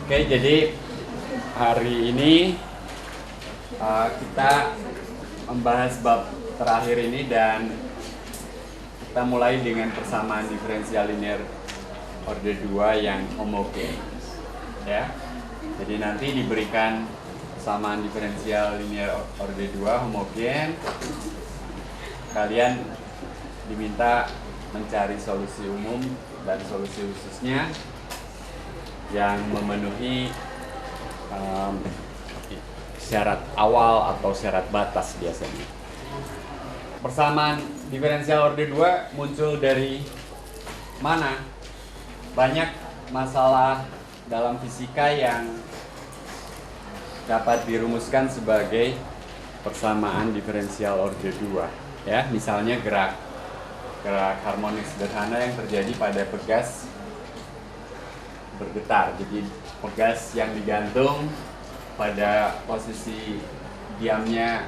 Oke, jadi hari ini kita membahas bab terakhir ini dan kita mulai dengan persamaan diferensial linear order 2 yang homogen. Ya. Jadi nanti diberikan persamaan diferensial linear order 2 homogen. Kalian diminta mencari solusi umum dan solusi khususnya yang memenuhi syarat awal atau syarat batas biasanya. Persamaan diferensial order 2 muncul dari mana? Banyak masalah dalam fisika yang dapat dirumuskan sebagai persamaan diferensial order 2. Ya, misalnya gerak harmonik sederhana yang terjadi pada pegas bergetar. Jadi pegas yang digantung pada posisi diamnya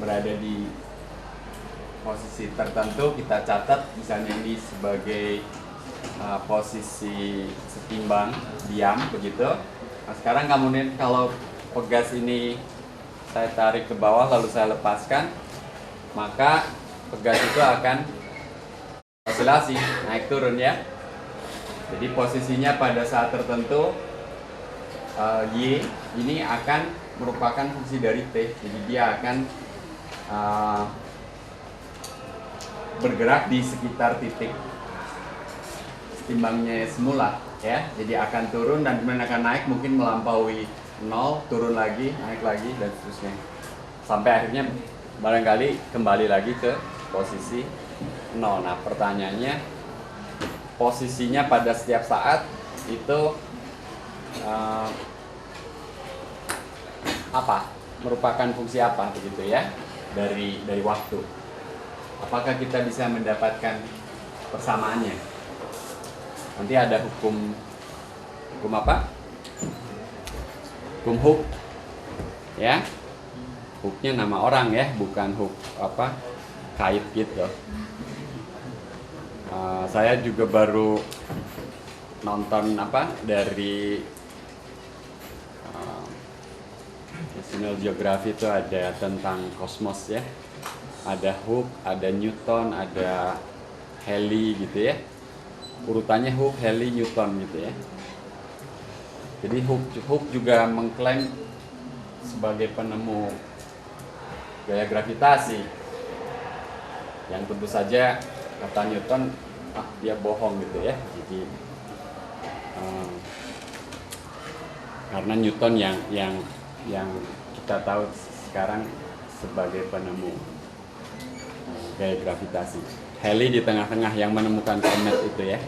berada di posisi tertentu, kita catat misalnya ini sebagai posisi setimbang diam begitu. Nah, sekarang kemudian kalau pegas ini saya tarik ke bawah lalu saya lepaskan, maka pegas itu akan osilasi naik turun ya. Jadi posisinya pada saat tertentu Y ini akan merupakan fungsi dari T. Jadi dia akan bergerak di sekitar titik setimbangnya semula ya. Jadi akan turun dan kemudian akan naik, mungkin melampaui 0, turun lagi, naik lagi dan seterusnya. Sampai akhirnya barangkali kembali lagi ke posisi 0. Nah, pertanyaannya posisinya pada setiap saat itu apa? Merupakan fungsi apa begitu ya dari waktu? Apakah kita bisa mendapatkan persamaannya? Nanti ada hukum apa? Hukum Hooke ya. Hooke-nya nama orang ya, bukan Hooke apa kait gitu. Saya juga baru nonton apa dari National Geographic itu ada tentang kosmos ya. Ada Hooke, ada Newton, ada Halley gitu ya. Urutannya Hooke, Halley, Newton gitu ya. Jadi Hooke juga mengklaim sebagai penemu gaya gravitasi. Yang tentu saja kata Newton, dia bohong gitu ya. Jadi karena Newton yang kita tahu sekarang sebagai penemu gaya gravitasi. Halley di tengah-tengah yang menemukan komet itu ya.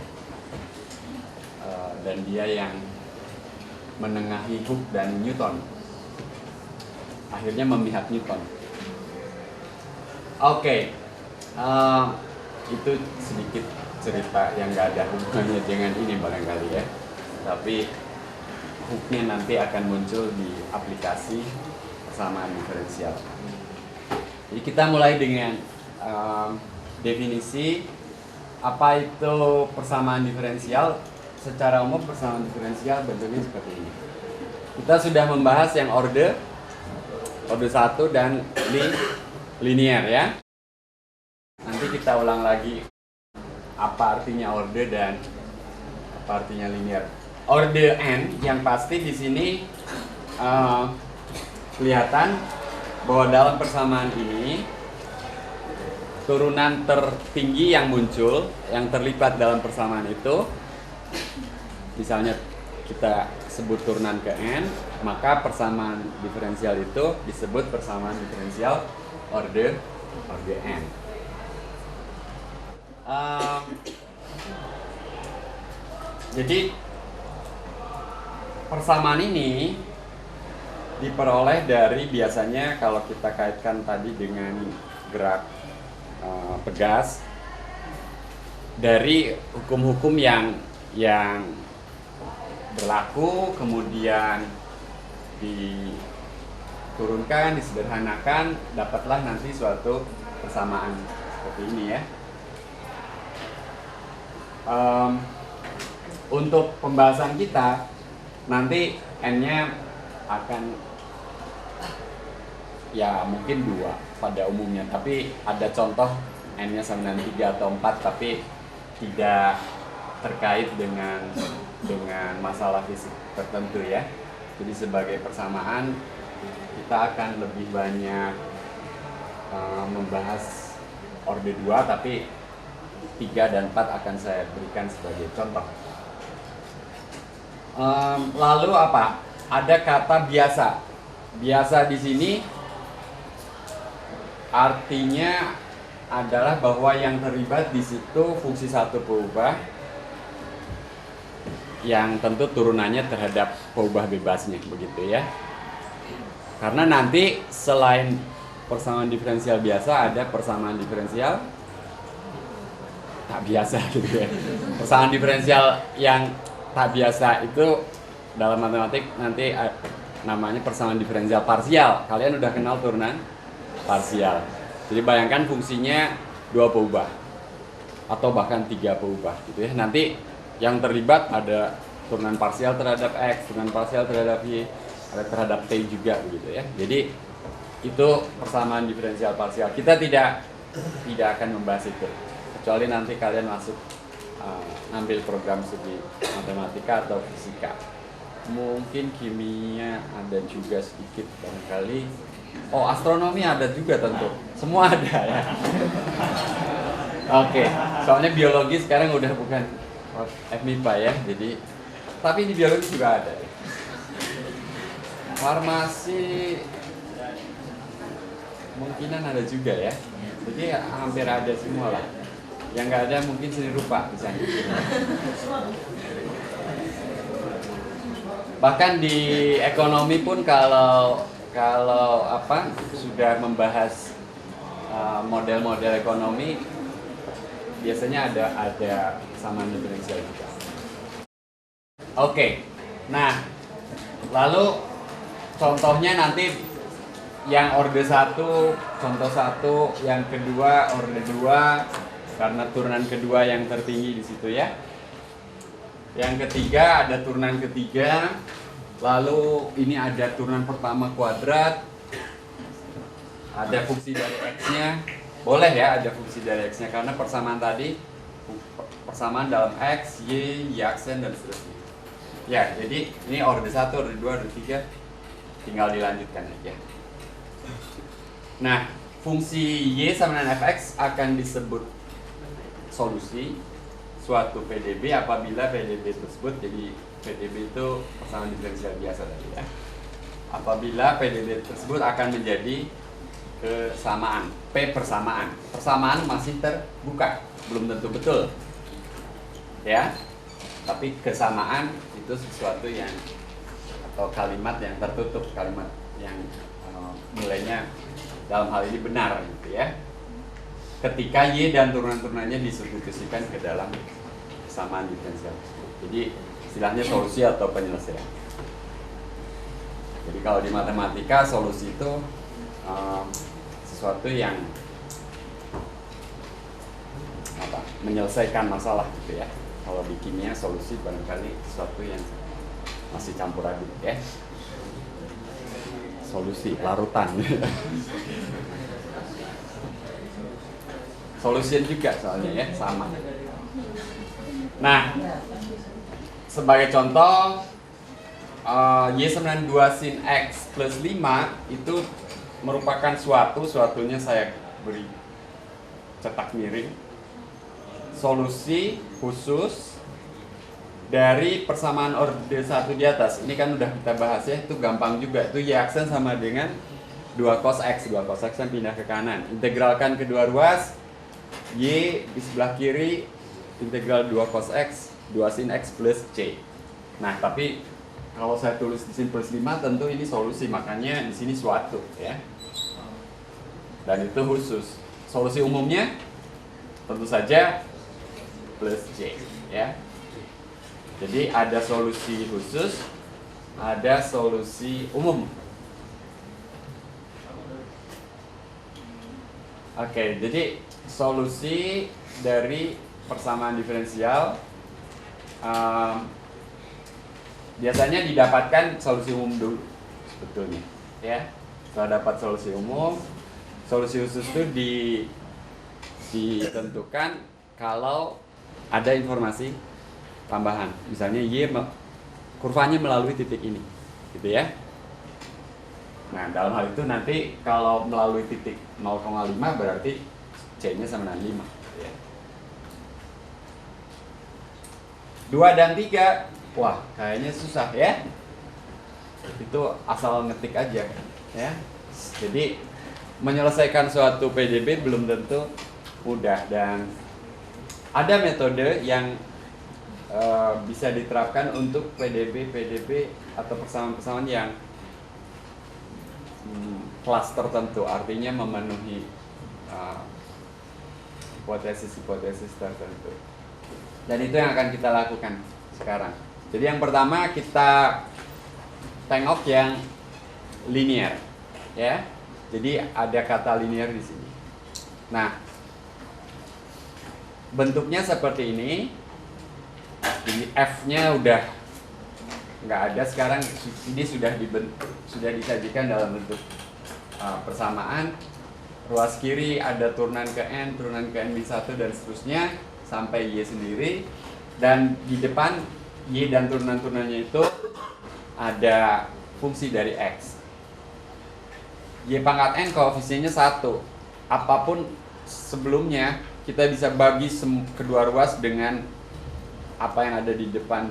Dan dia yang menengahi Hooke dan Newton. Akhirnya memihak Newton. Oke. Itu sedikit cerita yang gak ada hubungannya dengan ini barangkali ya. Tapi Hooke-nya nanti akan muncul di aplikasi persamaan diferensial. Jadi kita mulai dengan definisi apa itu persamaan diferensial. Secara umum persamaan diferensial bentuknya seperti ini. Kita sudah membahas yang order 1 dan linear ya. Nanti kita ulang lagi apa artinya order dan apa artinya linear. Order n yang pasti di sini kelihatan bahwa dalam persamaan ini turunan tertinggi yang muncul, yang terlibat dalam persamaan itu, misalnya kita sebut turunan ke n, maka persamaan diferensial itu disebut persamaan diferensial order n. Jadi persamaan ini diperoleh dari biasanya kalau kita kaitkan tadi dengan gerak pegas dari hukum-hukum yang berlaku kemudian diturunkan, disederhanakan, dapatlah nanti suatu persamaan seperti ini ya. Untuk pembahasan kita Nanti n-nya akan ya mungkin 2 pada umumnya, tapi ada contoh n-nya sama dengan 3 atau 4 tapi tidak terkait dengan masalah fisik tertentu ya. Jadi sebagai persamaan kita akan lebih banyak membahas orde 2, tapi 3 dan 4 akan saya berikan sebagai contoh. Lalu apa? Ada kata biasa. Biasa di sini artinya adalah bahwa yang terlibat di situ fungsi satu peubah yang tentu turunannya terhadap peubah bebasnya, begitu ya. Karena nanti selain persamaan diferensial biasa ada persamaan diferensial tak biasa gitu ya. Persamaan diferensial yang tak biasa itu dalam matematik nanti namanya persamaan diferensial parsial. Kalian udah kenal turunan parsial. Jadi bayangkan fungsinya 2 peubah atau bahkan 3 peubah gitu ya. Nanti yang terlibat ada turunan parsial terhadap X, turunan parsial terhadap Y, ada terhadap T juga begitu ya. Jadi itu persamaan diferensial parsial. Kita tidak akan membahas itu kecuali nanti kalian masuk ambil program studi matematika atau fisika. Mungkin kimia ada juga sedikit barangkali. Oh, astronomi ada juga tentu. Semua ada ya. Oke, soalnya biologi sekarang udah bukan FMIPA ya. Jadi tapi di biologi juga ada. Farmasi kemungkinan ada juga ya. Jadi hampir ada semua lah. Yang nggak ada mungkin seni rupa misalnya. Bahkan di ekonomi pun kalau apa sudah membahas model-model ekonomi biasanya ada persamaan diferensial juga. Oke. Nah, lalu contohnya nanti yang orde 1, contoh 1, yang kedua orde 2 karena turunan kedua yang tertinggi di situ ya. Yang ketiga ada turunan ketiga. Lalu ini ada turunan pertama kuadrat. Ada fungsi dari X-nya. Boleh ya ada fungsi dari X-nya karena persamaan tadi persamaan dalam X, Y, Y aksen dan seterusnya. Ya, jadi ini orde 1, orde 2, orde 3 tinggal dilanjutkan aja. Nah, fungsi Y sama dengan Fx akan disebut solusi suatu PDB apabila PDB tersebut, jadi PDB itu persamaan diferensial biasa tadi ya. Apabila PDB tersebut akan menjadi kesamaan, P persamaan. Persamaan masih terbuka, belum tentu betul. Ya. Tapi kesamaan itu sesuatu yang atau kalimat yang tertutup, kalimat yang nilainya dalam hal ini benar gitu ya. Ketika Y dan turunan-turunannya disubstitusikan ke dalam kesamaan diferensial. Jadi istilahnya solusi atau penyelesaian. Jadi kalau di matematika solusi itu sesuatu yang menyelesaikan masalah gitu ya. Kalau di kimia solusi barangkali sesuatu yang masih campur aduk ya. Solusi larutan. Solution juga soalnya ya, sama. Nah, sebagai contoh Y sama dengan 2 sin X plus 5 itu merupakan suatunya saya beri cetak miring, solusi khusus dari persamaan orde 1 di atas. Ini kan udah kita bahas ya, itu gampang juga. Itu Y aksen sama dengan 2 cos X. 2 cos X yang pindah ke kanan. Integralkan kedua ruas, Y di sebelah kiri, integral 2 cos X, 2 sin X plus C. Nah, tapi kalau saya tulis di sini plus 5, tentu ini solusi. Makanya di sini suatu ya. Dan itu khusus. Solusi umumnya tentu saja plus C ya. Jadi ada solusi khusus, ada solusi umum. Oke, jadi solusi dari persamaan diferensial biasanya didapatkan solusi umum dulu sebetulnya, ya. Setelah dapat solusi umum, solusi khusus itu ditentukan kalau ada informasi tambahan, misalnya kurvanya melalui titik ini, gitu ya. Nah, dalam hal itu nanti kalau melalui titik 0,5 berarti C-nya sama dengan 5, gitu ya. 2 dan 3, wah kayaknya susah ya. Itu asal ngetik aja, ya. Jadi menyelesaikan suatu PDB belum tentu mudah, dan ada metode yang bisa diterapkan untuk PDB atau persamaan-persamaan yang kelas tertentu, artinya memenuhi hipotesis-hipotesis tertentu. Dan itu yang akan kita lakukan sekarang. Jadi yang pertama kita tengok yang linear, ya. Jadi ada kata linear di sini. Nah, bentuknya seperti ini. Jadi F-nya udah nggak ada sekarang. Ini sudah disajikan dalam bentuk persamaan. Ruas kiri ada turunan ke N min 1 dan seterusnya sampai Y sendiri. Dan di depan Y dan turunan-turunannya itu ada fungsi dari X. Y pangkat N koefisiennya 1. Apapun sebelumnya kita bisa bagi kedua ruas dengan apa yang ada di depan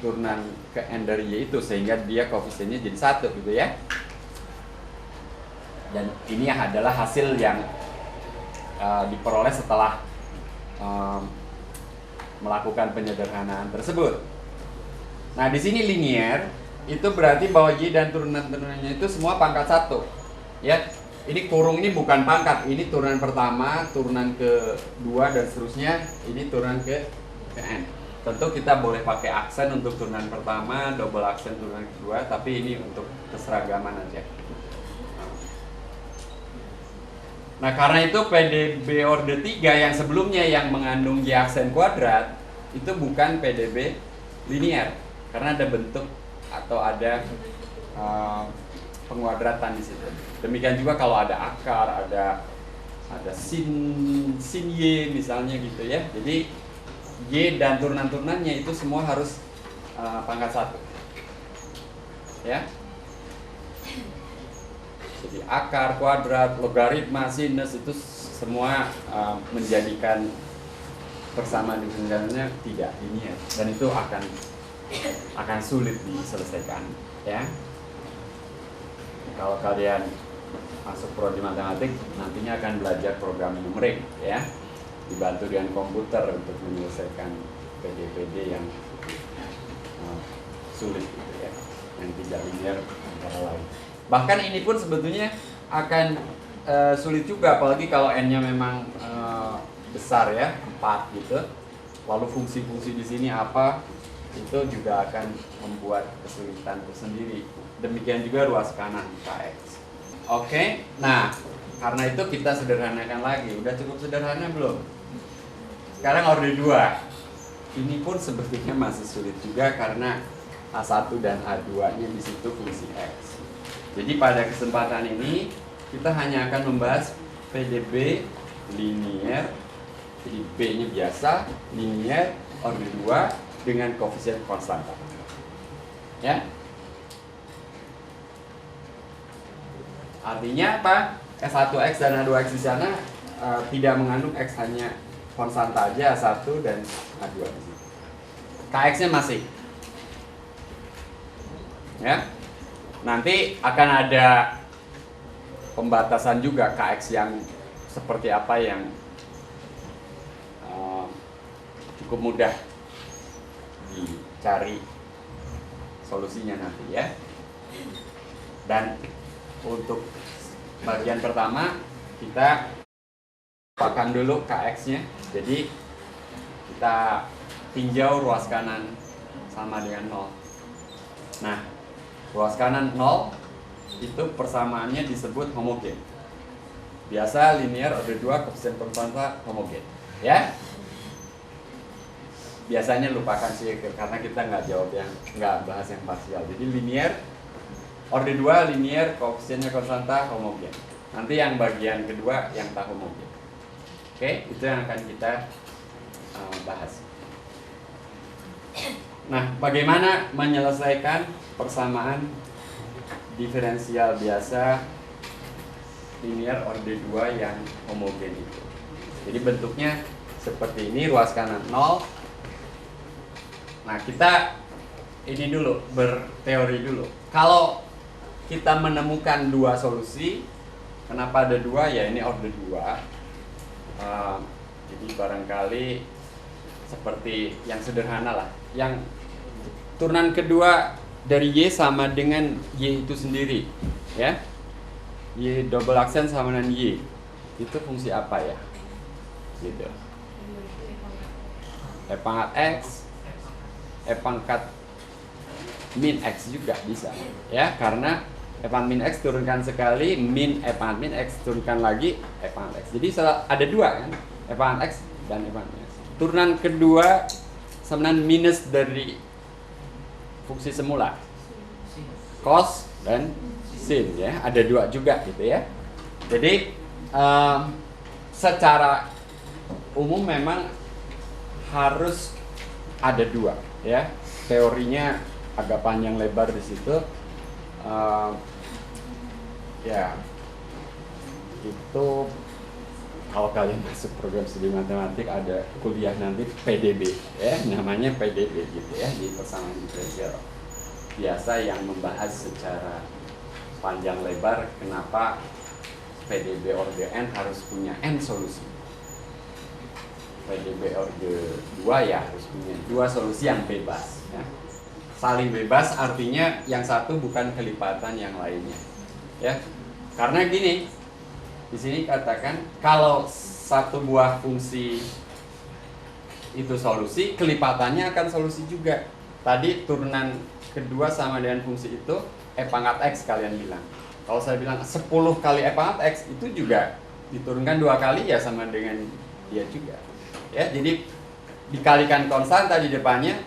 turunan ke N dari Y itu, sehingga dia koefisiennya jadi 1, gitu ya. Dan ini adalah hasil yang diperoleh setelah melakukan penyederhanaan tersebut. Nah, di sini linear itu berarti bahwa Y dan turunan-turunannya itu semua pangkat 1, ya. Ini kurung ini bukan pangkat, ini turunan pertama, turunan kedua dan seterusnya, ini turunan ke N. Tentu kita boleh pakai aksen untuk turunan pertama, double aksen turunan kedua, tapi ini untuk keseragaman aja. Nah, karena itu PDB orde 3 yang sebelumnya yang mengandung Y aksen kuadrat itu bukan PDB linear, karena ada bentuk atau ada penguadratan di situ. Demikian juga kalau ada akar, ada sin Y misalnya gitu ya. Jadi Y dan turunan-turunannya itu semua harus pangkat 1, ya. Jadi akar, kuadrat, logaritma, sinus itu semua menjadikan persamaan diferensialnya tidak linear, dan itu akan sulit diselesaikan, ya. Kalau kalian masuk prodi matematik, nantinya akan belajar program numerik, ya, dibantu dengan komputer untuk menyelesaikan PD yang sulit, gitu ya, yang tidak linear antara lain. Bahkan ini pun sebetulnya akan sulit juga, apalagi kalau N-nya memang besar, ya, 4 gitu. Lalu fungsi-fungsi di sini apa, itu juga akan membuat kesulitan tersendiri. Demikian juga ruas kanan KX. Oke, nah karena itu kita sederhanakan lagi. Udah cukup sederhana belum? Sekarang orde 2. Ini pun sebetulnya masih sulit juga karena A1 dan A2-nya di situ fungsi X. Jadi pada kesempatan ini kita hanya akan membahas PDB linear. Jadi B-nya biasa, linear, orde 2 dengan koefisien konstanta. Ya. Artinya apa? S1X dan A2X di sana tidak mengandung X, hanya konstanta aja A1 dan A2 di sini. KX-nya masih. Ya. Nanti akan ada pembatasan juga KX yang seperti apa yang cukup mudah dicari solusinya nanti, ya. Dan untuk bagian pertama kita lupakan dulu KX-nya. Jadi kita tinjau ruas kanan sama dengan 0. Nah, ruas kanan 0 itu persamaannya disebut homogen. Biasa linear orde 2 koefisien konstanta homogen, ya. biasanya lupakan sih karena kita nggak jawab yang nggak bahas yang parsial. Jadi linear, orde 2 linear, koefisiennya konstanta, homogen. Nanti yang bagian kedua yang tak homogen. Oke, itu yang akan kita bahas. Nah, bagaimana menyelesaikan persamaan diferensial biasa linear orde 2 yang homogen itu? Jadi bentuknya seperti ini, ruas kanan 0. Nah, kita ini dulu, berteori dulu. Kalau kita menemukan dua solusi, kenapa ada dua? Ya ini orde 2. Jadi barangkali seperti yang sederhana lah. Yang turunan kedua dari Y sama dengan Y itu sendiri, ya. Y double aksen sama dengan Y. Itu fungsi apa ya? Gitu. E pangkat X, E pangkat min X juga bisa, ya, karena E pangkat min X turunkan sekali, min E pangkat min X turunkan lagi, E pangkat X. Jadi ada dua kan, E pangkat X dan E pangkat min X. Turunan kedua sama dengan minus dari fungsi semula, cos dan sin, ya, ada dua juga gitu ya. Jadi secara umum memang harus ada dua, ya. Teorinya agak panjang lebar di situ. Ya, itu kalau kalian masuk program studi matematik ada kuliah nanti PDB, ya, namanya PDB gitu ya, di persamaan diferensial biasa yang membahas secara panjang lebar kenapa PDB orde n harus punya n solusi. PDB orde 2 ya harus punya dua solusi yang bebas, ya. Saling bebas artinya yang satu bukan kelipatan yang lainnya, ya. Karena gini, di sini katakan kalau satu buah fungsi itu solusi, kelipatannya akan solusi juga. Tadi turunan kedua sama dengan fungsi itu E pangkat X kalian bilang. Kalau saya bilang 10 kali E pangkat X itu juga diturunkan 2 kali ya sama dengan dia juga. Ya, jadi dikalikan konstanta di depannya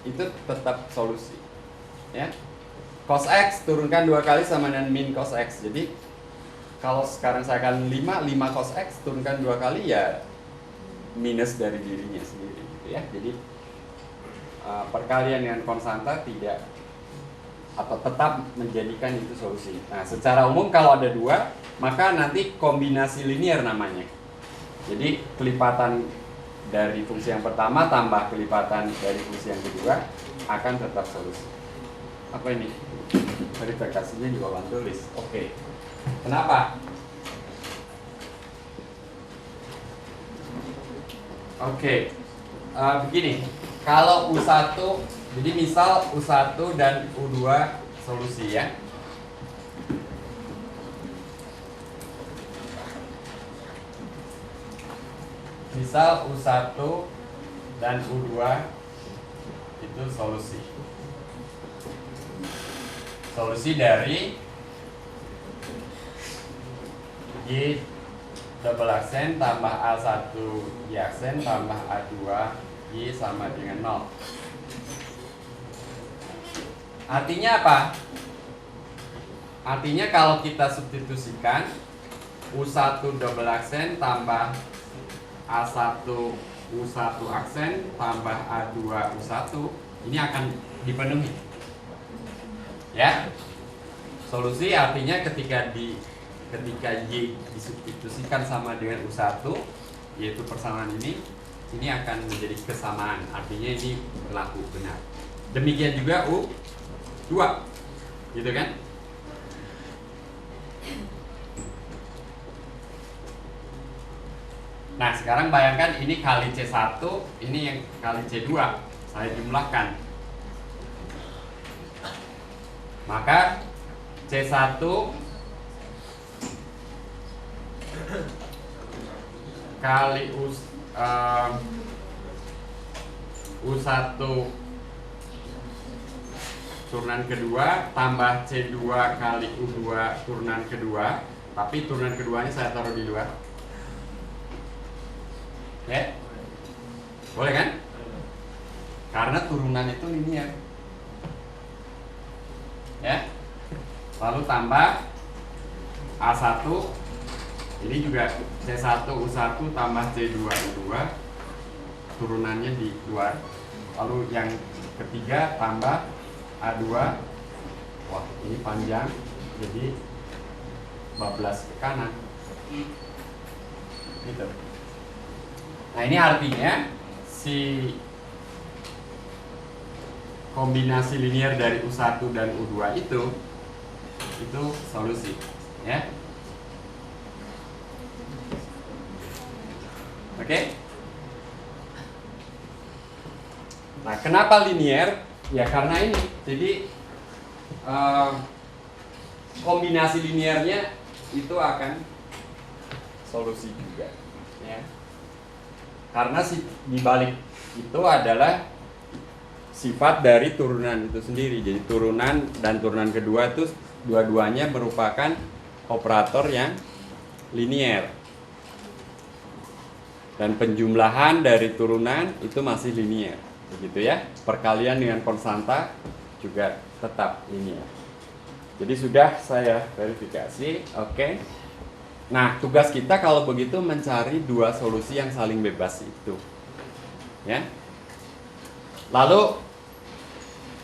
itu tetap solusi. Ya. Cos X turunkan 2 kali sama dengan min cos X. Jadi kalau sekarang saya akan 5 cos X turunkan 2 kali ya minus dari dirinya sendiri gitu ya. Jadi perkalian dengan konstanta tidak atau tetap menjadikan itu solusi. Nah, secara umum kalau ada dua, maka nanti kombinasi linear namanya. Jadi kelipatan dari fungsi yang pertama tambah kelipatan dari fungsi yang kedua akan tetap solusi. Apa ini? Verifikasinya di papan tulis. Oke. Kenapa? Oke. Begini. Kalau U1, jadi misal U1 dan U2 solusi ya. Misal U1 dan U2 itu solusi. Solusi dari Y double aksen tambah A1 Y aksen tambah A2 Y sama dengan 0. Artinya apa? Artinya kalau kita substitusikan U1 double aksen tambah A1 U1 aksen tambah A2 U1 ini akan dipenuhi. Ya. Solusi artinya ketika Y disubstitusikan sama dengan U1 yaitu persamaan ini akan menjadi kesamaan, artinya ini berlaku benar. Demikian juga U2 gitu kan. Nah, sekarang bayangkan ini kali C1, ini yang kali C2 saya jumlahkan, maka C1 kali U1 turunan kedua tambah C2 kali U2 turunan kedua, tapi turunan keduanya saya taruh di luar. Ya? Boleh kan? karena turunan itu linear. Ya. Lalu tambah A1, ini juga C1 U1 tambah C2 U2, turunannya di luar. Lalu yang ketiga tambah A2, wah ini panjang, jadi bablas ke kanan gitu. Nah ini artinya si kombinasi linear dari U1 dan U2 itu solusi ya. Oke. Nah kenapa linear? Ya karena ini, jadi kombinasi linearnya itu akan solusi juga ya. Karena di balik itu adalah sifat dari turunan itu sendiri. Jadi turunan dan turunan kedua itu dua-duanya merupakan operator yang linear. Dan penjumlahan dari turunan itu masih linear. Begitu ya. Perkalian dengan konstanta juga tetap linear. Jadi sudah saya verifikasi, oke. Nah, tugas kita kalau begitu mencari dua solusi yang saling bebas itu. Ya. Lalu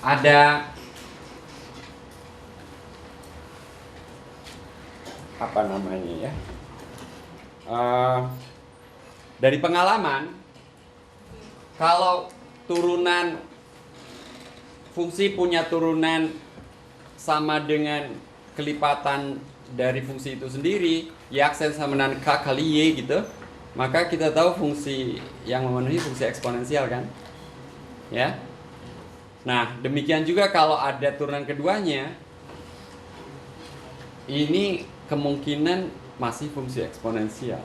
ada apa namanya ya? Dari pengalaman, kalau turunan fungsi punya turunan sama dengan kelipatan dari fungsi itu sendiri, y aksen sama dengan k kali y gitu, maka kita tahu fungsi yang memenuhi fungsi eksponensial kan, ya. Nah demikian juga kalau ada turunan keduanya, ini kemungkinan masih fungsi eksponensial.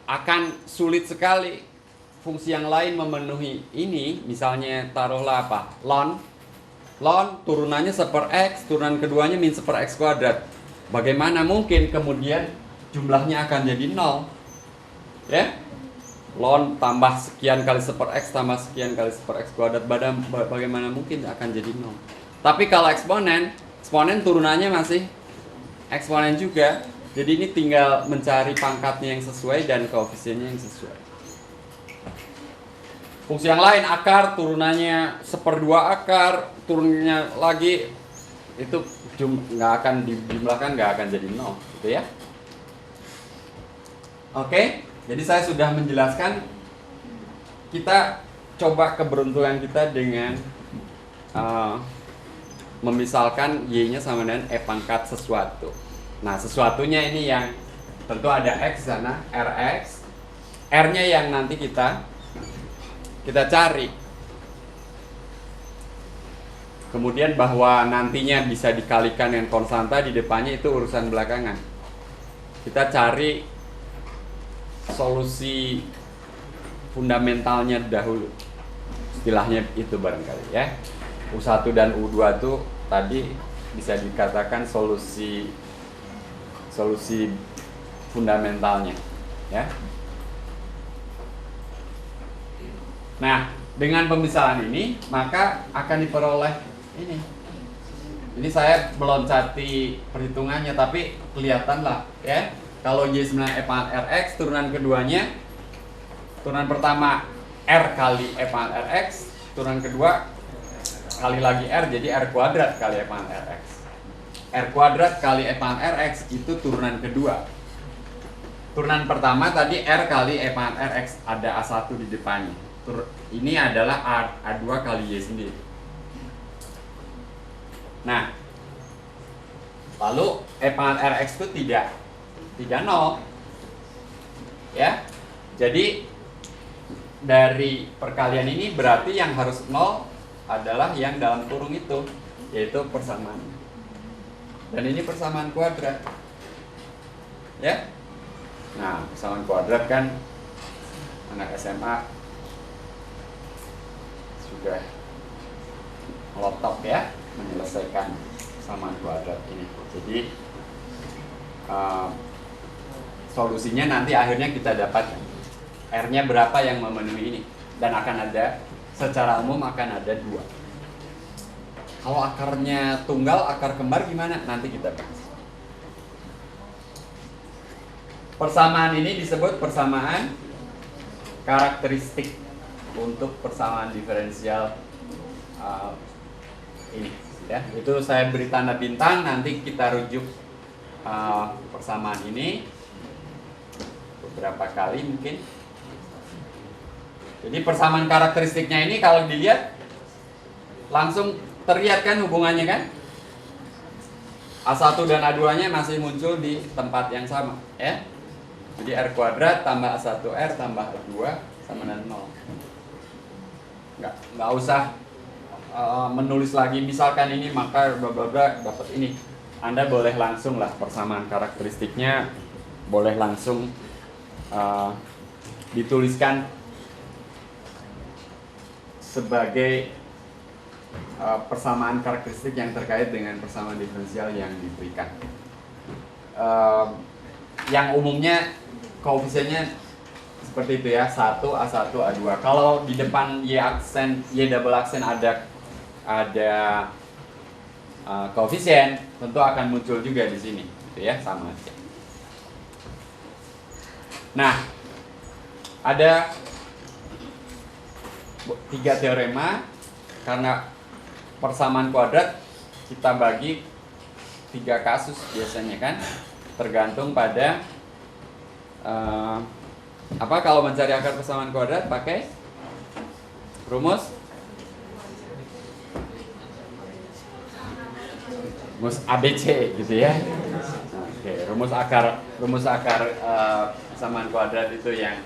Akan sulit sekali fungsi yang lain memenuhi ini. Misalnya taruhlah apa, ln turunannya 1/x, turunan keduanya min 1/x kuadrat. Bagaimana mungkin kemudian jumlahnya akan jadi 0 ya? Ln tambah sekian kali 1/x tambah sekian kali 1/x kuadrat, bagaimana mungkin akan jadi 0. Tapi kalau eksponen turunannya masih eksponen juga. Jadi ini tinggal mencari pangkatnya yang sesuai dan koefisiennya yang sesuai. Fungsi yang lain, akar, turunannya 1/2 akar, turunnya lagi, itu nggak akan dijumlahkan, nggak akan jadi 0 gitu ya. Oke, jadi saya sudah menjelaskan. Kita coba keberuntungan kita dengan memisalkan y-nya sama dengan e pangkat sesuatu. Nah, sesuatunya ini yang tentu ada x sana, rx. R-nya yang nanti kita cari. Kemudian bahwa nantinya bisa dikalikan dengan konstanta di depannya itu urusan belakangan. Kita cari solusi fundamentalnya dahulu. Istilahnya itu barangkali ya. U1 dan U2 itu tadi bisa dikatakan solusi fundamentalnya ya. Nah, dengan pemisahan ini maka akan diperoleh ini. Ini saya meloncati perhitungannya, tapi kelihatan lah ya. Kalau y sebenarnya e pangkat rx, turunan keduanya, turunan pertama r kali e pangkat rx, turunan kedua kali lagi r, jadi r kuadrat kali e pangkat rx. R kuadrat kali e pangkat rx itu turunan kedua. Turunan pertama tadi r kali e pangkat rx, ada A1 di depannya. Ini adalah A2 kali y sendiri. Nah, lalu e pangkat rx itu tidak 0 ya. Jadi dari perkalian ini berarti yang harus 0 adalah yang dalam kurung itu, yaitu persamaan. Dan ini persamaan kuadrat ya. Nah, persamaan kuadrat kan anak SMA sudah ngelotok ya menyelesaikan persamaan kuadrat ini. Jadi solusinya nanti akhirnya kita dapatkan. R-nya berapa yang memenuhi ini. Dan akan ada, secara umum akan ada 2. Kalau akarnya tunggal, akar kembar gimana? Nanti kita bahas. Persamaan ini disebut persamaan karakteristik untuk persamaan diferensial ini. Ya, itu saya beri tanda bintang. Nanti kita rujuk persamaan ini beberapa kali mungkin. Jadi persamaan karakteristiknya ini kalau dilihat langsung terlihat kan hubungannya kan? A1 dan A2-nya masih muncul di tempat yang sama, ya. Jadi R kuadrat tambah A1R tambah A2 sama dengan 0. Nggak usah menulis lagi misalkan ini maka bla bla bla dapat ini. Anda boleh langsung lah persamaan karakteristiknya boleh langsung dituliskan sebagai persamaan karakteristik yang terkait dengan persamaan diferensial yang diberikan. Yang umumnya koefisiennya seperti itu ya, 1, A1, A2. Kalau di depan Y double aksen ada koefisien, tentu akan muncul juga di sini, gitu ya, sama aja. Nah, ada 3 teorema. Karena persamaan kuadrat kita bagi 3 kasus biasanya kan, tergantung pada kalau mencari akar persamaan kuadrat pakai rumus ABC gitu ya. Oke, rumus akar persamaan kuadrat itu yang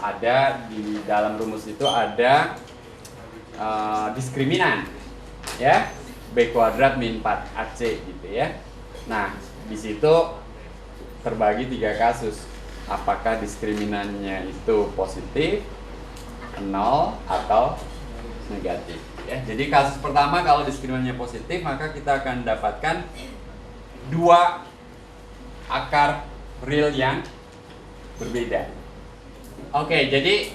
ada di dalam rumus itu ada diskriminan ya, B kuadrat min 4AC gitu ya. Nah, di situ terbagi 3 kasus. Apakah diskriminannya itu positif, 0 atau negatif ya. Jadi kasus pertama kalau diskriminannya positif, maka kita akan dapatkan 2 akar real yang berbeda. Oke, jadi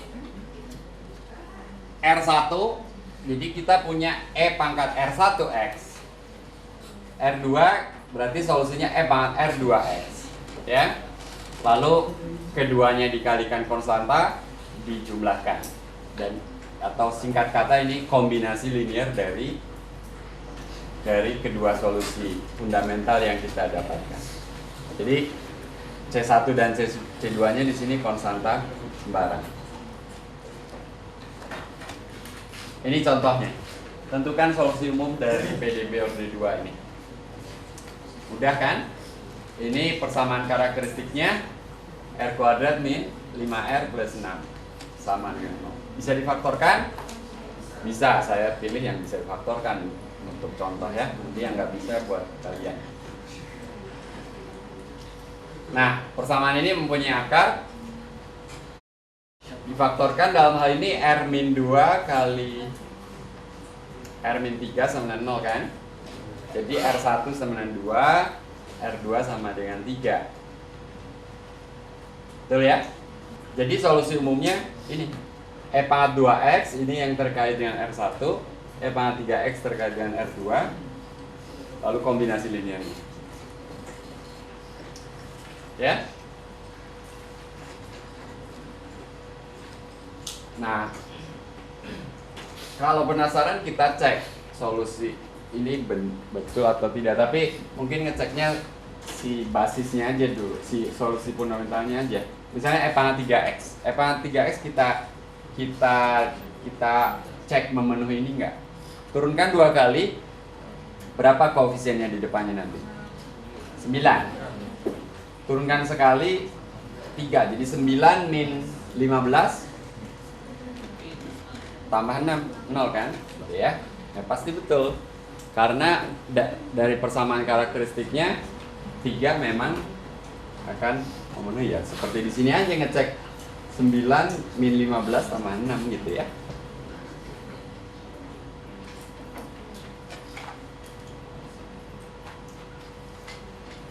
R1, jadi kita punya E pangkat R1X. R2 berarti solusinya E pangkat R2X ya. Lalu keduanya dikalikan konstanta, dijumlahkan, dan atau singkat kata ini kombinasi linear dari kedua solusi fundamental yang kita dapatkan. Jadi C1 dan C2-nya di sini konstanta sembarang. Ini contohnya. Tentukan solusi umum dari PDB order 2 ini. Mudah kan? Ini persamaan karakteristiknya R kuadrat min 5R plus 6 sama dengan 0. Bisa difaktorkan? Bisa, saya pilih yang bisa difaktorkan untuk contoh ya. Nanti yang nggak bisa buat kalian. Nah, persamaan ini mempunyai akar. Difaktorkan dalam hal ini R min 2 kali R min 3 sama dengan 0 kan? Jadi R1 sama dengan 2, R2 sama dengan 3. Betul ya? Jadi solusi umumnya ini E pangkat 2X ini yang terkait dengan R1, E pangkat 3X terkait dengan R2, lalu kombinasi linear ini. Ya? Nah, kalau penasaran kita cek solusi ini betul atau tidak, tapi mungkin ngeceknya si basisnya aja dulu, si solusi fundamentalnya aja. Misalnya E pangkat 3X. E pangkat 3X kita cek memenuhi ini enggak. Turunkan 2 kali, berapa koefisiennya di depannya nanti? 9. Turunkan sekali 3, jadi 9 min 15 tambah 6, 0 kan? Ya, pasti betul. Karena dari persamaan karakteristiknya 3 memang akan memenuhi ya. Seperti di sini aja ngecek 9 min 15 tambah 6 gitu ya.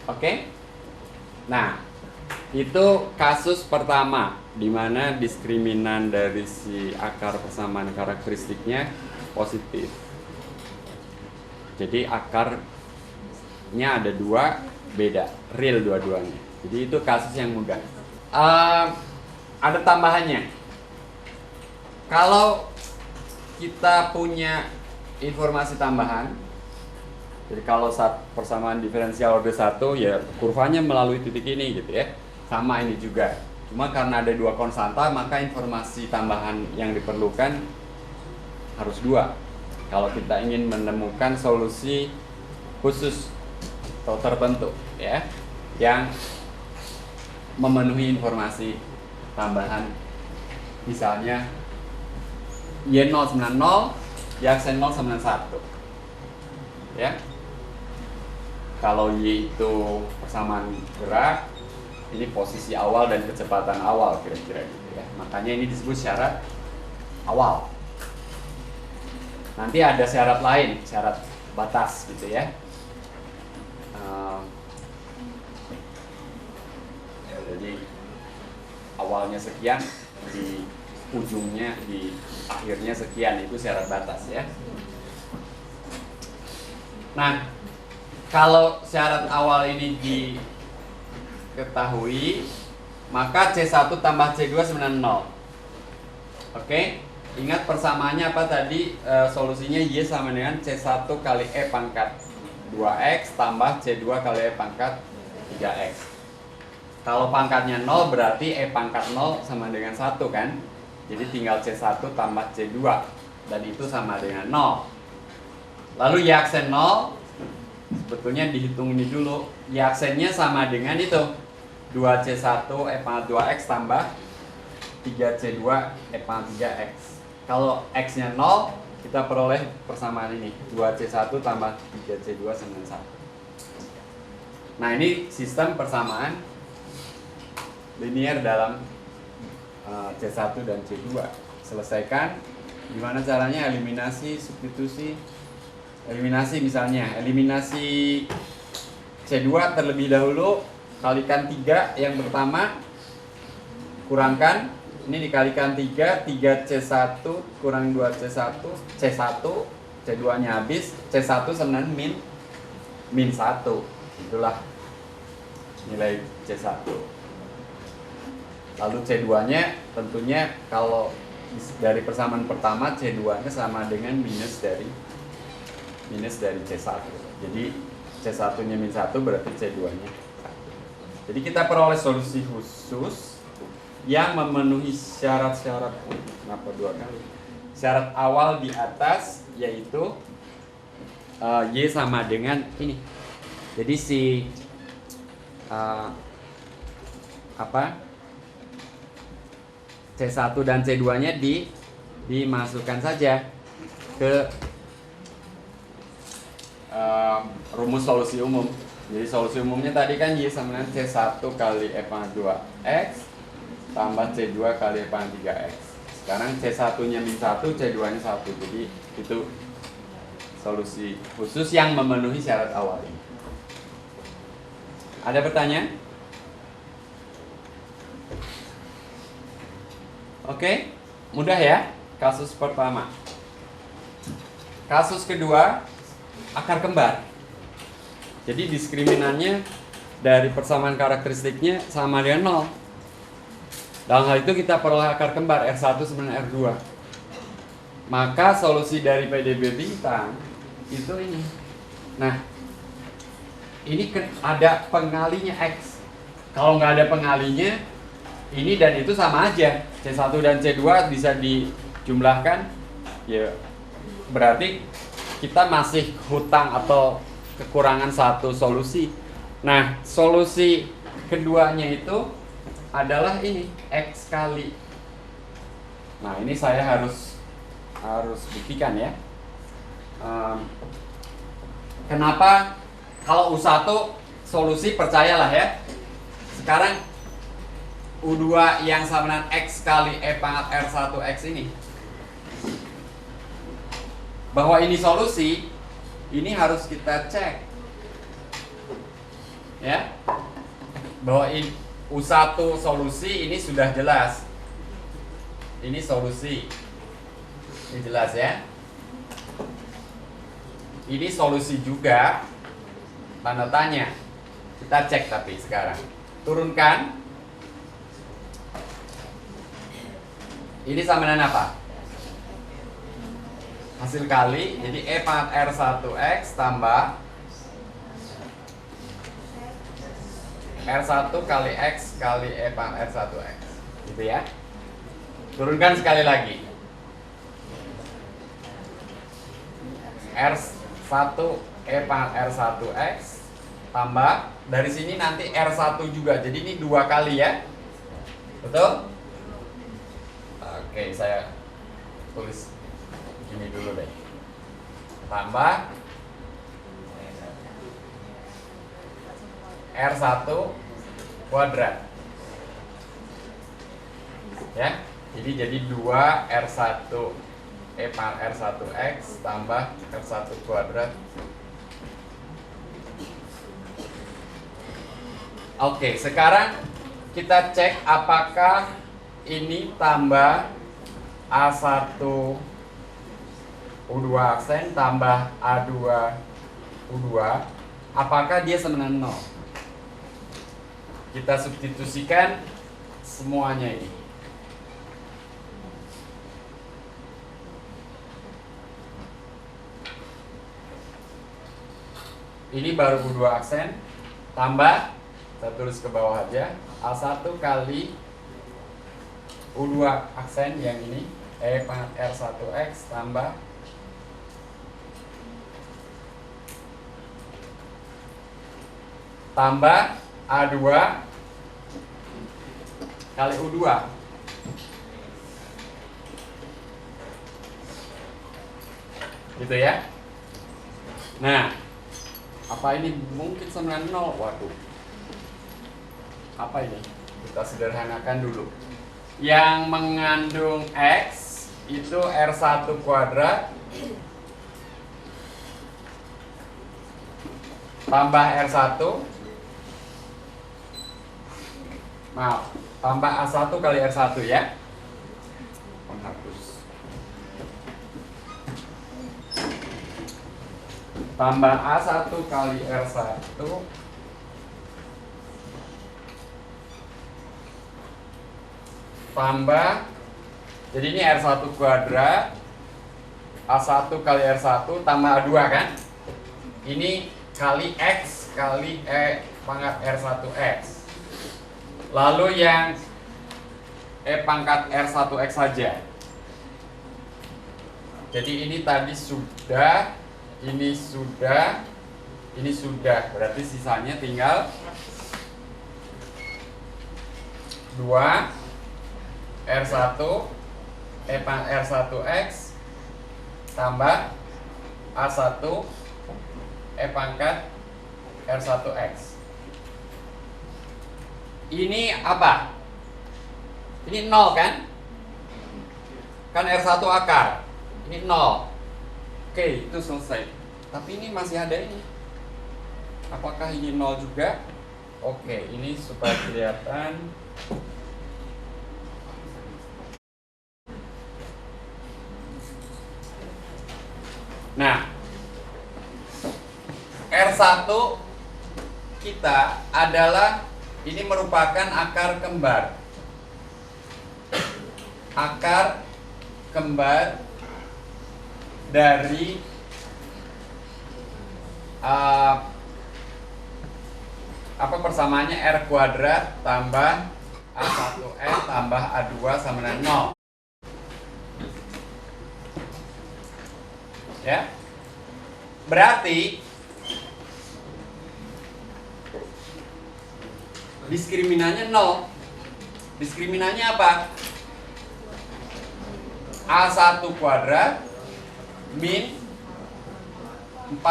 Oke. Nah, Itu kasus pertama di mana diskriminan dari si akar persamaan karakteristiknya positif. Jadi akarnya ada dua, beda, real dua-duanya. Jadi itu kasus yang mudah. Ada tambahannya. Kalau kita punya informasi tambahan, jadi kalau saat persamaan diferensial order 1 ya kurvanya melalui titik ini gitu ya. Sama ini juga. Cuma karena ada dua konstanta, maka informasi tambahan yang diperlukan harus dua. Kalau kita ingin menemukan solusi khusus atau tertentu ya, yang memenuhi informasi tambahan, misalnya Y090, Y0 sama 1 ya. Kalau Y itu persamaan gerak, ini posisi awal dan kecepatan awal kira-kira gitu ya. Makanya ini disebut syarat awal. Nanti ada syarat lain, syarat batas gitu ya. Jadi awalnya sekian, di ujungnya, di akhirnya sekian, itu syarat batas ya. Nah, kalau syarat awal ini diketahui, maka C1 tambah C2 sama 0. Oke, ingat persamaannya apa tadi? Solusinya Y sama dengan C1 kali E pangkat 2X tambah C2 kali E pangkat 3X. Kalau pangkatnya 0 berarti E pangkat 0 sama dengan 1 kan? Jadi tinggal C1 tambah C2 dan itu sama dengan 0. Lalu Y aksen 0 sebetulnya dihitung ini dulu. Y aksennya sama dengan itu 2C1 E pangkat 2X tambah 3C2 E pangkat 3X. Kalau X-nya 0, kita peroleh persamaan ini 2C1 tambah 3C2 sama dengan 1. Nah, ini sistem persamaan linear dalam C1 dan C2. Selesaikan. Gimana caranya? Eliminasi, substitusi. Eliminasi misalnya, eliminasi C2 terlebih dahulu, kalikan 3 yang pertama, kurangkan, ini dikalikan 3, 3C1 kurang 2C1, C1, C2 nya habis, C1 sama min 1. Itulah nilai C1. Lalu C2 nya tentunya kalau dari persamaan pertama, C2 nya sama dengan minus dari C1. Jadi C1 nya min 1 berarti C2 nya 1. Jadi kita peroleh solusi khusus yang memenuhi syarat-syarat, kenapa 2 kali? Syarat awal di atas, yaitu Y sama dengan ini. Jadi si C1 dan C2 nya dimasukkan saja ke rumus solusi umum. Jadi solusi umumnya tadi kan Y sama dengan C1 kali E pangkat 2X tambah C2 kali E pangkat 3X. Sekarang C1 nya min 1, C2 nya 1. Jadi itu solusi khusus yang memenuhi syarat awal ini. Ada pertanyaan? Oke, mudah ya. Kasus pertama. Kasus kedua, akar kembar. Jadi diskriminannya dari persamaan karakteristiknya sama dengan 0. Dalam hal itu kita peroleh akar kembar R1 sama dengan R2. Maka solusi dari PDB bintang itu ini. Nah, ini ada pengalinya X. Kalau nggak ada pengalinya, ini dan itu sama aja. C1 dan C2 bisa dijumlahkan, ya berarti kita masih hutang atau kekurangan satu solusi. Nah, solusi keduanya itu adalah ini X kali. Nah, ini saya harus buktikan ya. Kenapa kalau U1 solusi, percayalah ya. Sekarang U2 yang sama dengan X kali E pangkat R1X ini, bahwa ini solusi, ini harus kita cek ya, bahwa U1 solusi ini sudah jelas. Ini solusi. Ini jelas ya. Ini solusi juga. Tanda tanya. Kita cek tapi sekarang. Turunkan. Ini sama dengan apa? Hasil kali. Jadi E pangkat R1X tambah R1 kali X kali E pangkat R1X. Gitu ya. Turunkan sekali lagi. R1 E pangkat R1X tambah dari sini nanti R1 juga. Jadi ini 2 kali ya. Betul? Oke, saya tulis gini dulu deh. Tambah R1 kuadrat. Ya. Jadi 2 R1 E pangkat R1X tambah R1 kuadrat. Oke, sekarang kita cek apakah ini tambah A1 U2 aksen tambah A2 U2, apakah dia sama dengan 0? Kita substitusikan semuanya ini. Ini baru U2 aksen tambah, saya tulis ke bawah aja, A1 kali U2 aksen yang ini E pangkat R1X tambah A2 kali U2. Gitu ya. Nah, apa ini mungkin sama dengan 0? Waduh. Apa ini? Kita sederhanakan dulu. Yang mengandung X itu R1 kuadrat tambah R1, maaf, tambah A1 kali R1 ya. Menghapus. Tambah A1 kali R1 tambah, jadi ini R1 kuadrat A1 kali R1 tambah A2 kan, ini kali X kali E pangkat R1X, lalu yang E pangkat R1X saja. Jadi ini tadi sudah, ini sudah, ini sudah, berarti sisanya tinggal 2 R1 E pangkat R1X tambah A1 E pangkat R1X. Ini apa? Ini 0 kan? Kan R1 akar. Ini 0. Oke, itu selesai. Tapi ini masih ada ini. Apakah ini 0 juga? Oke, ini supaya kelihatan. Nah, R1 kita adalah, ini merupakan akar kembar. Akar kembar dari apa persamaannya, R kuadrat tambah A1N tambah A2 sama dengan 0. Ya. Berarti diskriminannya 0. Diskriminannya apa? A1 kuadrat min 4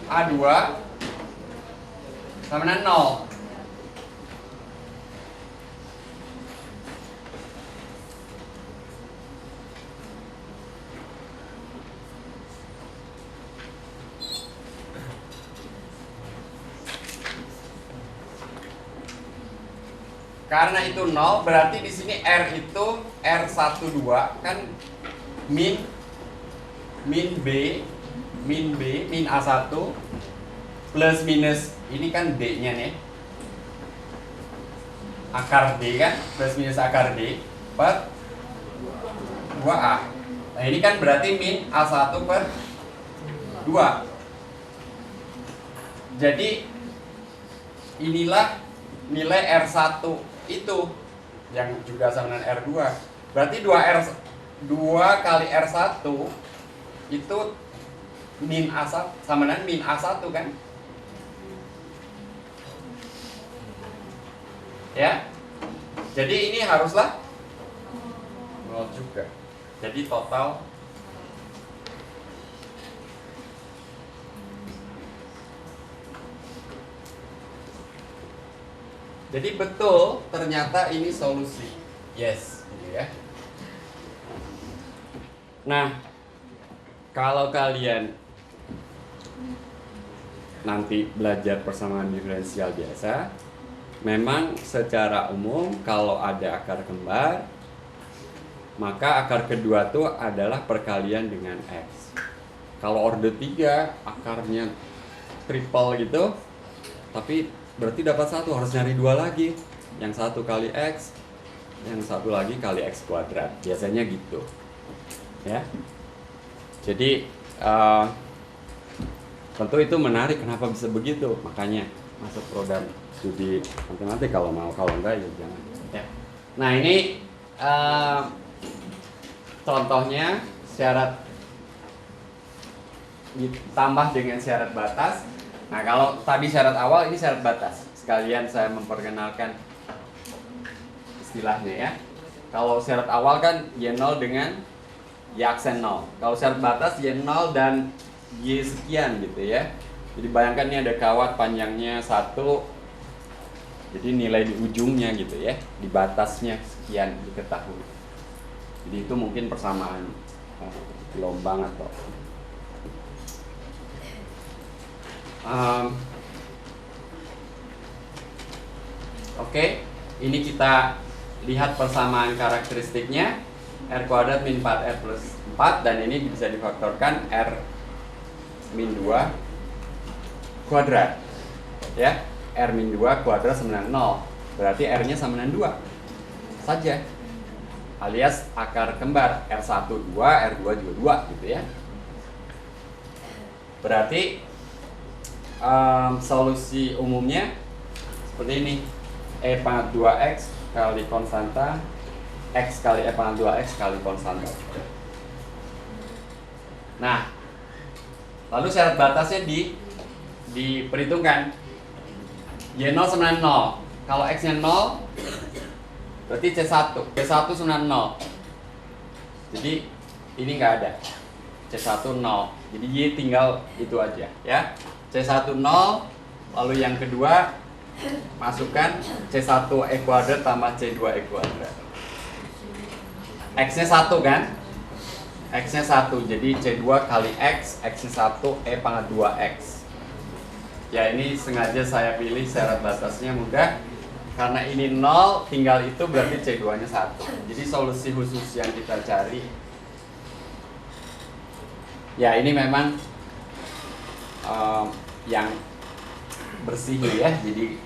A2 sama dengan 0. Karena itu 0, berarti di sini R itu R12 kan min B, min A1 plus minus ini kan D-nya nih. Akar D kan, plus minus akar D per 2A. Nah, ini kan berarti min A1 per 2. Jadi inilah nilai R1 itu yang juga sama dengan R2. Berarti 2 kali R1 itu min A1 sama dengan min A1 kan? Ya. Jadi ini haruslah 0 juga. Jadi total jadi betul ternyata ini solusi. Yes, gitu ya. Nah, kalau kalian nanti belajar persamaan diferensial biasa, memang secara umum kalau ada akar kembar, maka akar kedua tuh adalah perkalian dengan X. Kalau order 3 akarnya triple gitu, tapi berarti dapat 1, harus nyari 2 lagi. Yang 1 kali X, yang 1 lagi kali X kuadrat. Biasanya gitu. Ya. Jadi tentu itu menarik kenapa bisa begitu. Makanya masuk program studi matematik kalau mau, kalau enggak ya jangan. Ya. Nah, ini contohnya syarat ditambah dengan syarat batas. Nah, kalau tadi syarat awal, ini syarat batas. Sekalian saya memperkenalkan istilahnya ya. Kalau syarat awal kan Y0 dengan Y aksen 0. Kalau syarat batas Y0 dan Y sekian gitu ya. Jadi bayangkan ini ada kawat panjangnya 1. Jadi nilai di ujungnya gitu ya. Di batasnya sekian diketahui. Jadi itu mungkin persamaan gelombang atau Oke, ini kita lihat persamaan karakteristiknya. R kuadrat min 4R plus 4, dan ini bisa difaktorkan R min 2 kuadrat. Ya, R min 2 kuadrat sama dengan 0. Berarti R-nya sama dengan 2 saja. Alias akar kembar R1 2, R2 juga 2 gitu ya. Berarti solusi umumnya seperti ini. E pangkat 2X kali konstanta, X kali E pangkat 2X kali konstanta. Nah, lalu syarat batasnya diperhitungkan. Y0 sama dengan 0. Kalau X-nya 0, berarti C1. C1 sama dengan 0. Jadi ini nggak ada. C1 0. Jadi Y tinggal itu aja ya. C1 0, lalu yang kedua masukkan C1 E kuadrat tambah C2 E kuadrat. X-nya 1 kan? X-nya 1, jadi C2 kali X, X-nya 1, E pangkat 2X. Ya, ini sengaja saya pilih syarat batasnya mudah. Karena ini 0, tinggal itu berarti C2-nya 1. Jadi solusi khusus yang kita cari, ya ini memang yang bersih ya. Jadi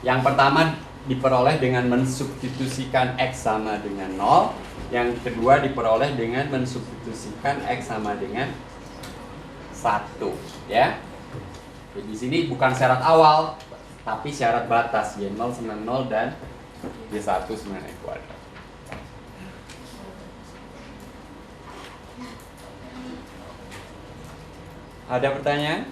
yang pertama diperoleh dengan mensubstitusikan X sama dengan 0. Yang kedua diperoleh dengan mensubstitusikan X sama dengan 1 ya. Jadi di sini bukan syarat awal, tapi syarat batas Y0 sama 0 dan Y1 sama E kuadrat. Ada pertanyaan?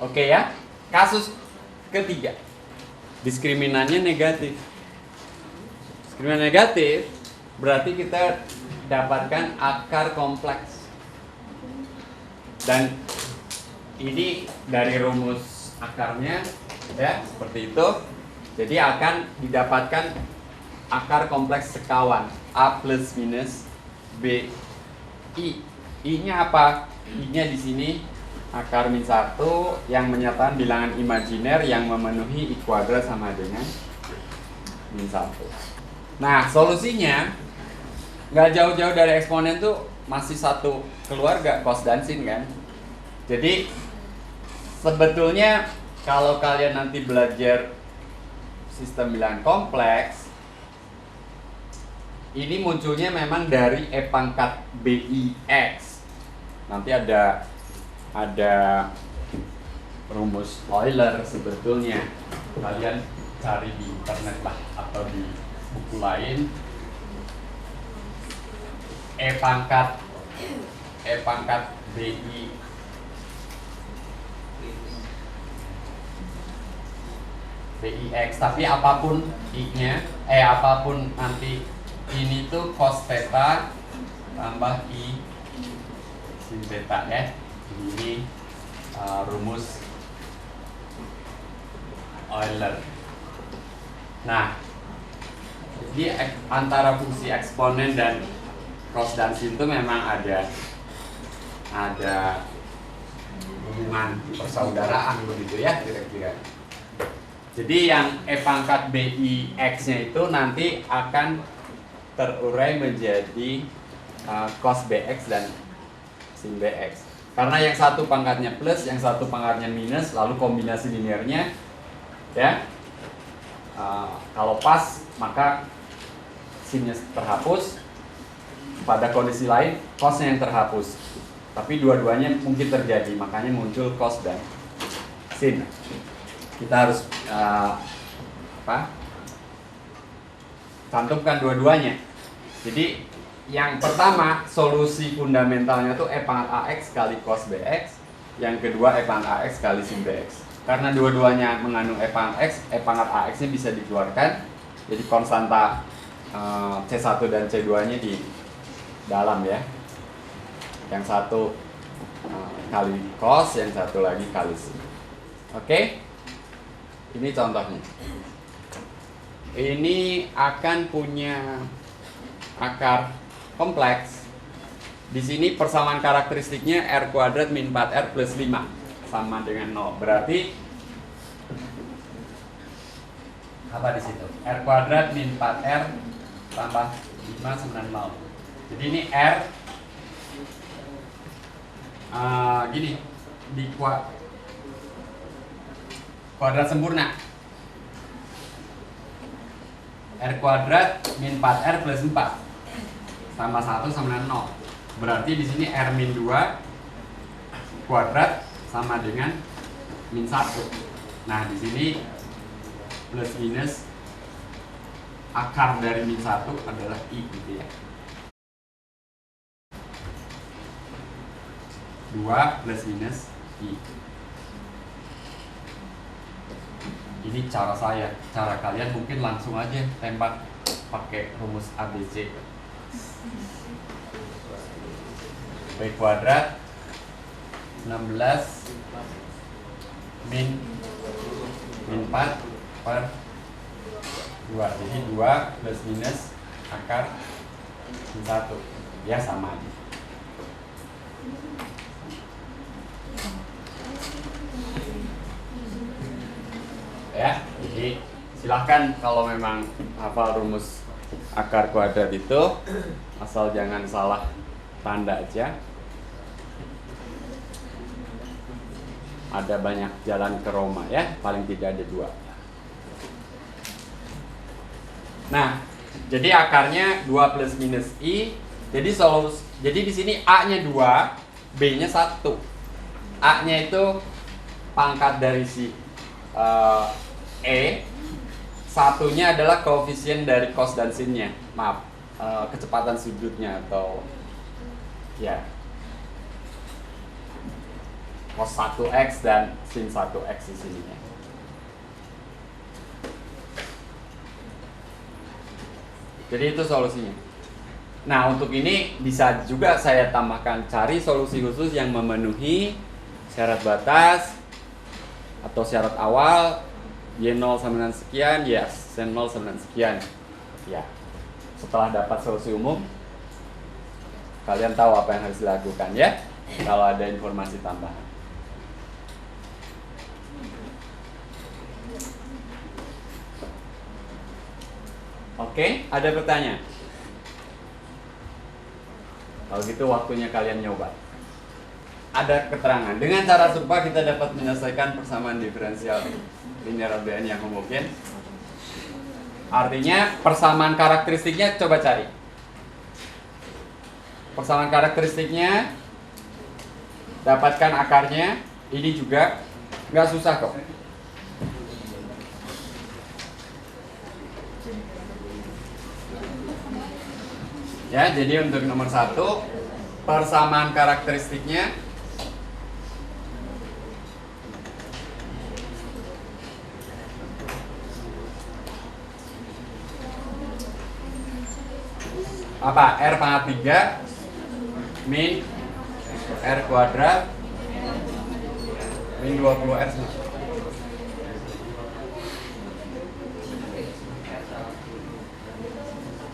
Oke ya. Kasus ketiga. Diskriminannya negatif. Diskriminan negatif berarti kita dapatkan akar kompleks. Dan ini dari rumus akarnya ya, seperti itu. Jadi akan didapatkan akar kompleks sekawan A plus minus B I. I-nya apa? I-nya di sini akar min 1 yang menyatakan bilangan imajiner yang memenuhi I kuadrat sama dengan min 1. Nah, solusinya nggak jauh-jauh dari eksponen tuh masih satu keluarga, cos dan sin kan. Jadi sebetulnya kalau kalian nanti belajar sistem bilangan kompleks, ini munculnya memang dari E pangkat BIX. Nanti ada rumus Euler sebetulnya. Kalian cari di internet lah atau di buku lain. E pangkat BIX, tapi apapun I-nya, apapun nanti ini tuh cos theta tambah I sin theta ya. Ini rumus Euler. Nah, jadi antara fungsi eksponen dan cos dan sin itu memang ada hubungan persaudaraan begitu ya kira-kira. Jadi yang E pangkat BIX-nya itu nanti akan terurai menjadi cos BX dan sin BX. Karena yang satu pangkatnya plus, yang satu pangkatnya minus, lalu kombinasi linearnya ya. Kalau pas maka sinnya terhapus, pada kondisi lain cosnya yang terhapus. Tapi dua-duanya mungkin terjadi, makanya muncul cos dan sin. Kita harus cantumkan dua-duanya. Jadi yang pertama solusi fundamentalnya tuh E pangkat AX kali cos BX, yang kedua E pangkat AX kali sin BX. Karena dua-duanya mengandung E pangkat X, E pangkat AX-nya bisa dikeluarkan. Jadi konstanta C1 dan C2-nya di dalam ya. Yang satu kali cos, yang satu lagi kali sin. Oke? Ini contohnya. Ini akan punya akar kompleks. Di sini persamaan karakteristiknya R kuadrat min 4R plus 5 sama dengan 0. Berarti apa di situ? R kuadrat min 4R tambah 5 sama dengan 0. Jadi ini R gini di kuadrat sempurna. R kuadrat min 4R plus 4 tambah 1 sama dengan 0. Berarti di sini R min 2 kuadrat sama dengan min 1. Nah, di sini plus minus akar dari min 1 adalah I gitu ya. 2 plus minus I. Ini cara saya, cara kalian mungkin langsung aja tembak pakai rumus ABC. B kuadrat 16 min 4 per 2. Jadi 2 plus minus akar min 1. Ya sama aja. Ya, jadi silahkan kalau memang hafal rumus akar kuadrat itu, asal jangan salah tanda aja. Ada banyak jalan ke Roma ya, paling tidak ada 2. Nah, jadi akarnya 2 plus minus I. Jadi di sini A-nya 2, B-nya 1. A-nya itu pangkat dari si E, satunya adalah koefisien dari cos dan sinnya. Maaf, kecepatan sudutnya atau ya cos 1x dan sin 1x di sini ya. Jadi itu solusinya. Nah, untuk ini bisa juga saya tambahkan cari solusi khusus yang memenuhi syarat batas atau syarat awal Y0 sama dengan sekian, ya Sin 0 sama dengan sekian. Ya. Setelah dapat solusi umum, kalian tahu apa yang harus dilakukan ya. Kalau ada informasi tambahan. Oke, ada pertanyaan? Kalau gitu waktunya kalian nyoba. Ada keterangan. Dengan cara serupa kita dapat menyelesaikan persamaan diferensial linear LBN yang homogen. Artinya persamaan karakteristiknya coba cari. Persamaan karakteristiknya, dapatkan akarnya. Ini juga nggak susah kok. Ya, jadi untuk nomor 1 persamaan karakteristiknya apa? R pangkat 3 min R kuadrat min 20R semua.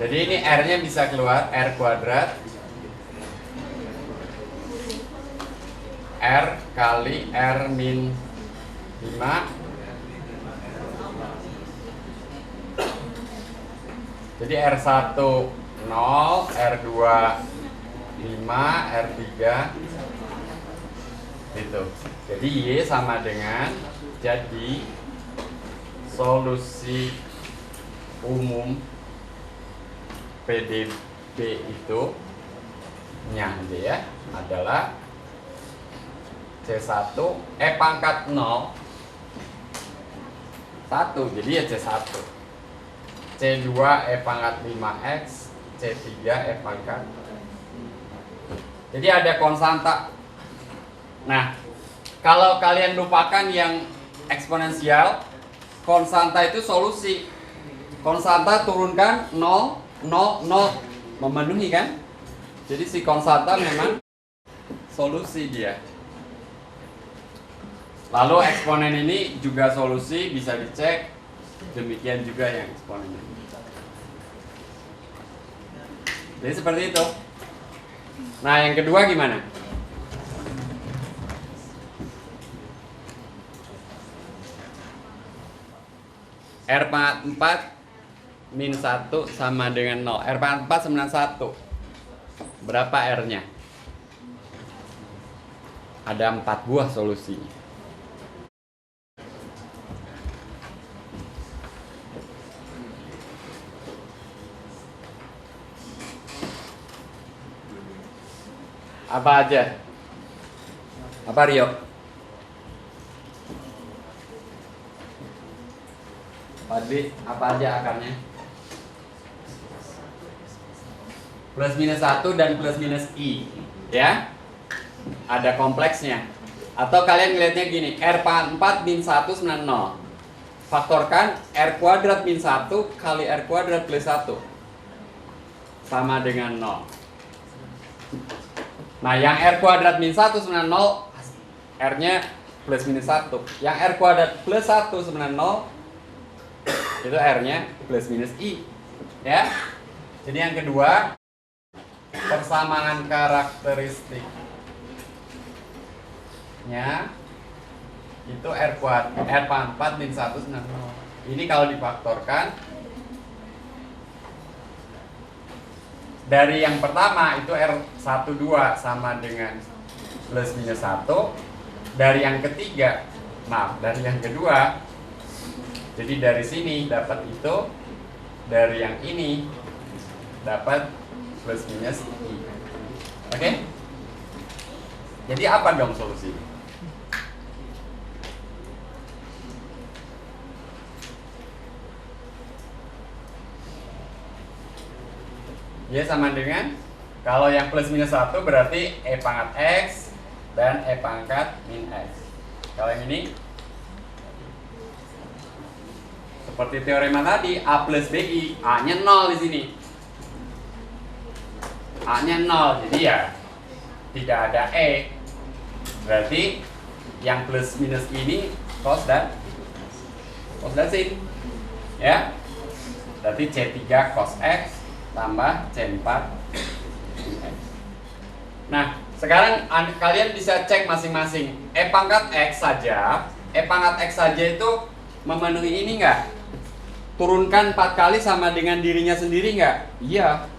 Jadi ini R-nya bisa keluar R kuadrat R kali R min 5. Jadi R1 0, R2 5, R3 gitu. Jadi Y sama dengan, jadi solusi umum PDB itu nya ya adalah C1 pangkat 0 1, jadi ya C1, C2 pangkat 5X, C3 pangkat. Jadi ada konstanta. Nah, kalau kalian lupakan yang eksponensial, konstanta itu solusi. Konstanta turunkan 0, 0, 0, memenuhi kan? Jadi si konstanta memang solusi dia. Lalu eksponen ini juga solusi, bisa dicek. Demikian juga yang eksponen ini. Jadi seperti itu. Nah, yang kedua gimana? R pangkat 4 min 1 sama dengan 0. R pangkat 4 sama dengan 1. Berapa R-nya? Ada 4 buah solusinya. Apa aja? Apa Rio? Padli, apa aja akarnya? Plus minus 1 dan plus minus I. Ya? Ada kompleksnya. Atau kalian ngeliatnya gini, R pangkat 4 min 1 sama 0. Faktorkan R kuadrat min 1 kali R kuadrat plus 1 sama dengan 0. Nah, yang R kuadrat min 1 sama 0, R-nya plus minus 1. Yang R kuadrat plus 1 sama 0, itu R-nya plus minus I. Ya. Jadi yang kedua, persamaan karakteristiknya itu R kuadrat, R pangkat 4 min 1 sama 0. Ini kalau difaktorkan, dari yang pertama itu R12 sama dengan plus minus 1. Dari yang ketiga, dari yang kedua, jadi dari sini dapat itu, dari yang ini dapat plus minus I. Oke? Jadi apa dong solusi? Ya sama dengan, kalau yang plus minus 1 berarti E pangkat X dan E pangkat min X. Kalau yang ini seperti teorema tadi, A plus BI, A-nya 0 di sini. A-nya 0, jadi ya tidak ada E. Berarti yang plus minus ini cos dan sin. Ya. Berarti C3 cos X tambah C4 X. Nah, sekarang kalian bisa cek masing-masing. E pangkat X saja itu memenuhi ini enggak? turunkan 4 kali sama dengan dirinya sendiri nggak? Iya.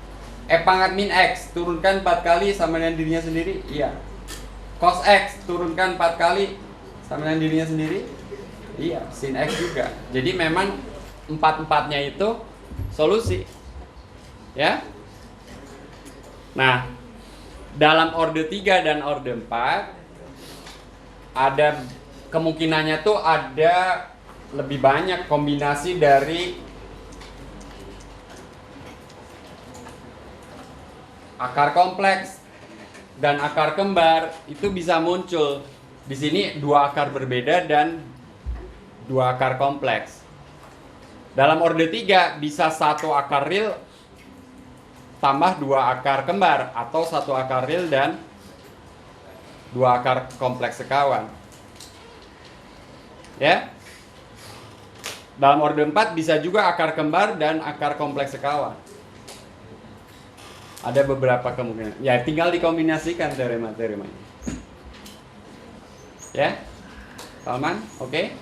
E pangkat min X turunkan 4 kali sama dengan dirinya sendiri? Iya. Cos X turunkan 4 kali sama dengan dirinya sendiri? Iya. Sin X juga. Jadi memang 4-4-nya itu solusi. Ya. Nah, dalam orde 3 dan orde 4 ada kemungkinannya tuh ada lebih banyak kombinasi dari akar kompleks dan akar kembar itu bisa muncul. Di sini 2 akar berbeda dan 2 akar kompleks. Dalam orde 3 bisa 1 akar real tambah 2 akar kembar atau 1 akar real dan 2 akar kompleks sekawan. Ya. Dalam orde 4 bisa juga akar kembar dan akar kompleks sekawan. Ada beberapa kemungkinan. Ya, tinggal dikombinasikan teorema-teoremanya. Ya. Salman, oke?